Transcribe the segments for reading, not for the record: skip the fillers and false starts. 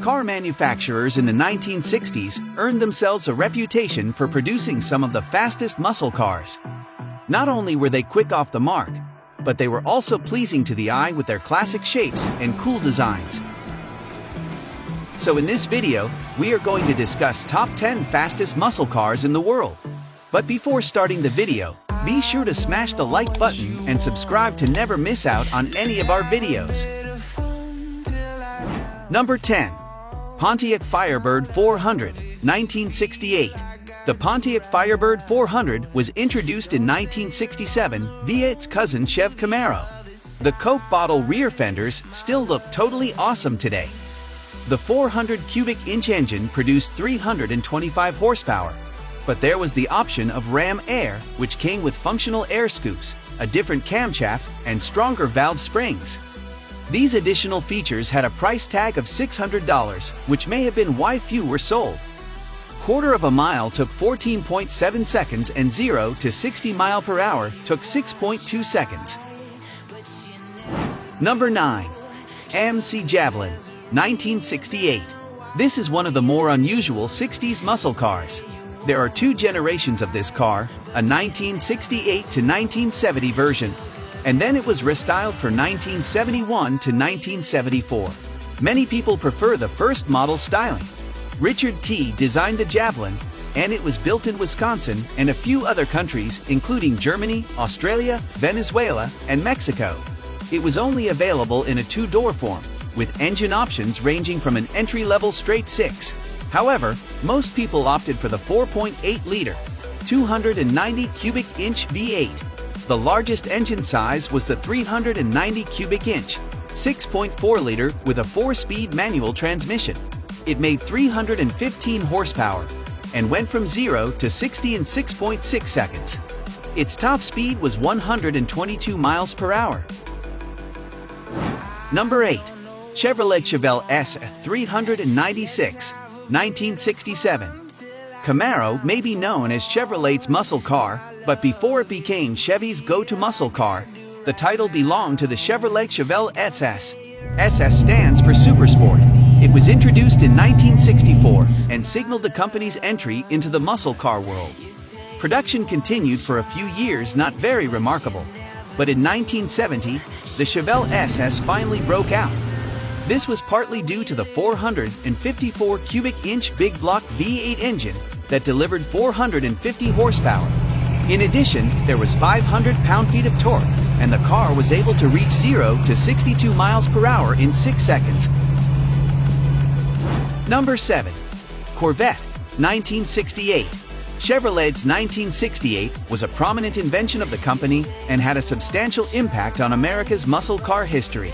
car manufacturers in the 1960s earned themselves a reputation for producing some of the fastest muscle cars. Not only were they quick off the mark, but they were also pleasing to the eye with their classic shapes and cool designs. So in this video, we are going to discuss top 10 fastest muscle cars in the world. But before starting the video, be sure to smash the like button and subscribe to never miss out on any of our videos. Number 10. Pontiac Firebird 400, 1968. The Pontiac Firebird 400 was introduced in 1967 via its cousin Chev Camaro. The Coke bottle rear fenders still look totally awesome today. The 400 cubic inch engine produced 325 horsepower, but there was the option of Ram Air, which came with functional air scoops, a different camshaft, and stronger valve springs. These additional features had a price tag of $600, which may have been why few were sold. Quarter of a mile took 14.7 seconds and 0 to 60 mph took 6.2 seconds. Number 9. AMC Javelin, 1968. This is one of the more unusual 60s muscle cars. There are two generations of this car, a 1968 to 1970 version, and then it was restyled for 1971 to 1974. Many people prefer the first model styling. Richard T. designed the Javelin, and it was built in Wisconsin and a few other countries, including Germany, Australia, Venezuela, and Mexico. It was only available in a two-door form, with engine options ranging from an entry-level straight six. However, most people opted for the 4.8-liter, 290 cubic inch V8. The largest engine size was the 390 cubic inch, 6.4-liter with a 4-speed manual transmission. It made 315 horsepower and went from 0 to 60 in 6.6 seconds. Its top speed was 122 mph. Number 8. Chevrolet Chevelle S396, 1967. Camaro may be known as Chevrolet's muscle car, but before it became Chevy's go-to muscle car, the title belonged to the Chevrolet Chevelle SS. SS stands for Supersport. It was introduced in 1964 and signaled the company's entry into the muscle car world. Production continued for a few years, not very remarkable, but in 1970, the Chevelle SS finally broke out. This was partly due to the 454 cubic inch big block V8 engine that delivered 450 horsepower. In addition, there was 500 pound-feet of torque, and the car was able to reach 0 to 62 mph in 6 seconds. Number 7. Corvette, 1968. Chevrolet's 1968 was a prominent invention of the company and had a substantial impact on America's muscle car history.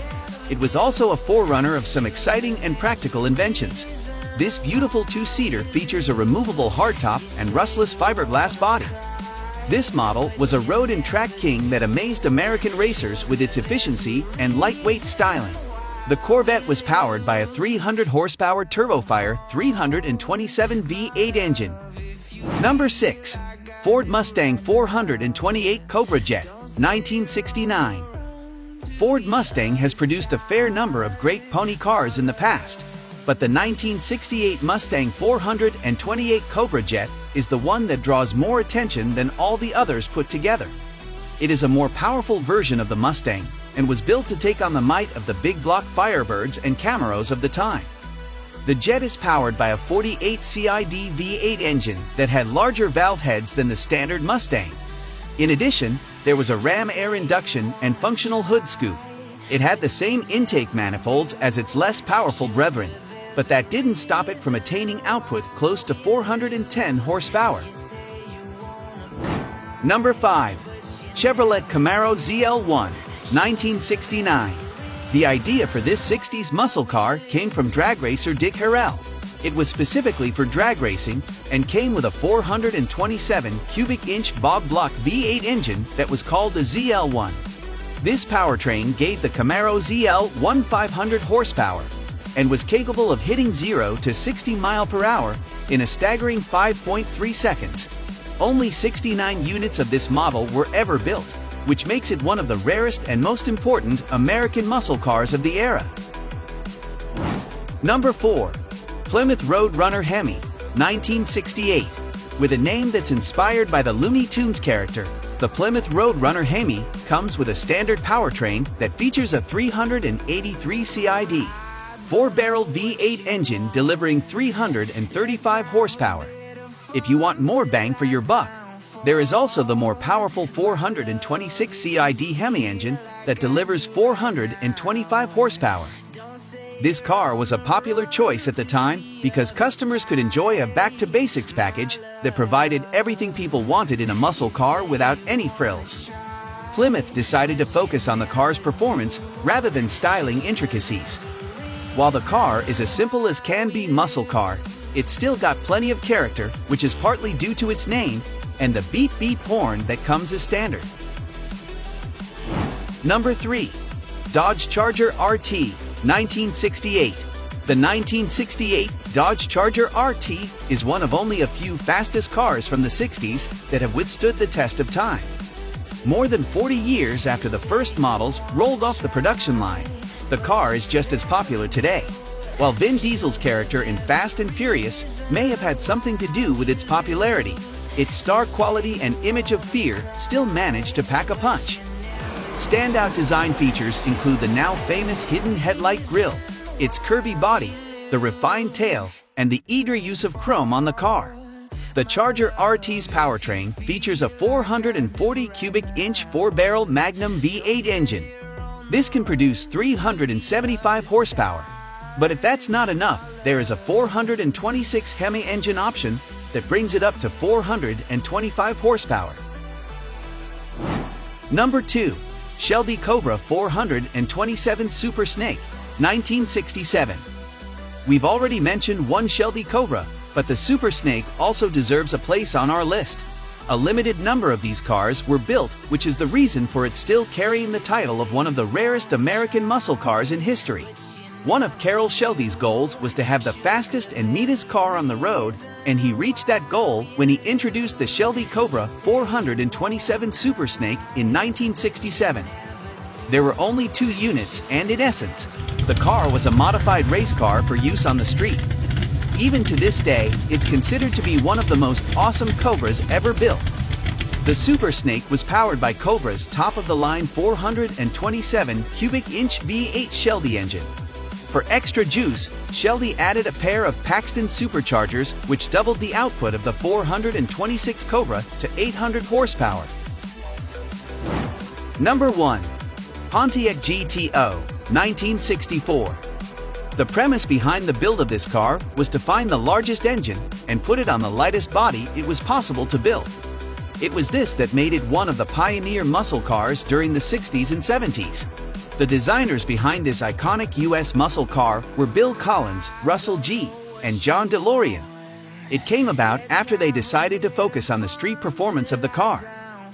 It was also a forerunner of some exciting and practical inventions. This beautiful two-seater features a removable hardtop and rustless fiberglass body. This model was a road and track king that amazed American racers with its efficiency and lightweight styling. The Corvette was powered by a 300 horsepower Turbofire 327 V8 engine. Number 6. Ford Mustang 428 Cobra Jet, 1969. Ford Mustang has produced a fair number of great pony cars in the past, but the 1968 Mustang 428 Cobra Jet is the one that draws more attention than all the others put together. It is a more powerful version of the Mustang and was built to take on the might of the big block Firebirds and Camaros of the time. The Jet is powered by a 48 CID V8 engine that had larger valve heads than the standard Mustang. In addition, there was a Ram Air induction and functional hood scoop. It had the same intake manifolds as its less powerful brethren, but that didn't stop it from attaining output close to 410 horsepower. Number 5. Chevrolet Camaro ZL1, 1969. The idea for this 60s muscle car came from drag racer Dick Harrell. It was specifically for drag racing and came with a 427 cubic inch bog block V8 engine that was called the ZL1. This powertrain gave the Camaro ZL1 500 horsepower and was capable of hitting 0 to 60 mph in a staggering 5.3 seconds. Only 69 units of this model were ever built, which makes it one of the rarest and most important American muscle cars of the era. Number 4. Plymouth Roadrunner Hemi, 1968. With a name that's inspired by the Looney Tunes character, the Plymouth Roadrunner Hemi comes with a standard powertrain that features a 383 CID, 4-barrel V8 engine delivering 335 horsepower. If you want more bang for your buck, there is also the more powerful 426 CID Hemi engine that delivers 425 horsepower. This car was a popular choice at the time because customers could enjoy a back-to-basics package that provided everything people wanted in a muscle car without any frills. Plymouth decided to focus on the car's performance rather than styling intricacies. While the car is as simple as can be muscle car, it's still got plenty of character, which is partly due to its name and the beep-beep horn that comes as standard. Number 3. Dodge Charger RT, 1968. The 1968 Dodge Charger RT is one of only a few fastest cars from the 60s that have withstood the test of time. More than 40 years after the first models rolled off the production line, the car is just as popular today. While Vin Diesel's character in Fast and Furious may have had something to do with its popularity, its star quality and image of fear still managed to pack a punch. Standout design features include the now famous hidden headlight grille, its curvy body, the refined tail, and the eager use of chrome on the car. The Charger RT's powertrain features a 440 cubic inch 4-barrel Magnum V8 engine. This can produce 375 horsepower. But if that's not enough, there is a 426 Hemi engine option that brings it up to 425 horsepower. Number 2. Shelby Cobra 427 Super Snake, 1967. We've already mentioned one Shelby Cobra, but the Super Snake also deserves a place on our list. A limited number of these cars were built, which is the reason for it still carrying the title of one of the rarest American muscle cars in history. One of Carroll Shelby's goals was to have the fastest and neatest car on the road, and he reached that goal when he introduced the Shelby Cobra 427 Super Snake in 1967. There were only 2 units, and in essence, the car was a modified race car for use on the street. Even to this day, it's considered to be one of the most awesome Cobras ever built. The Super Snake was powered by Cobra's top-of-the-line 427 cubic inch V8 Shelby engine. For extra juice, Shelby added a pair of Paxton superchargers which doubled the output of the 426 Cobra to 800 horsepower. Number 1. Pontiac GTO, 1964. The premise behind the build of this car was to find the largest engine and put it on the lightest body it was possible to build. It was this that made it one of the pioneer muscle cars during the 60s and 70s. The designers behind this iconic U.S. muscle car were Bill Collins, Russell G., and John DeLorean. It came about after they decided to focus on the street performance of the car.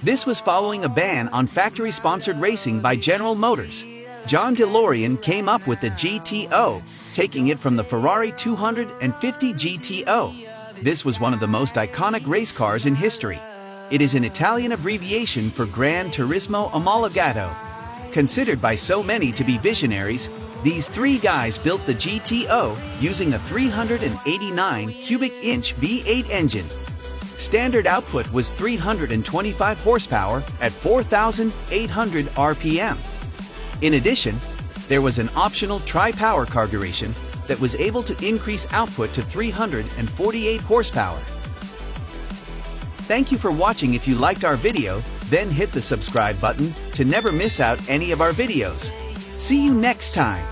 This was following a ban on factory-sponsored racing by General Motors. John DeLorean came up with the GTO, taking it from the Ferrari 250 GTO. This was one of the most iconic race cars in history. It is an Italian abbreviation for Gran Turismo Omologato. Considered by so many to be visionaries, these 3 guys built the GTO using a 389 cubic inch V8 engine. Standard output was 325 horsepower at 4,800 RPM. In addition, there was an optional tri-power carburation that was able to increase output to 348 horsepower. Thank you for watching. If you liked our video, then hit the subscribe button to never miss out any of our videos. See you next time.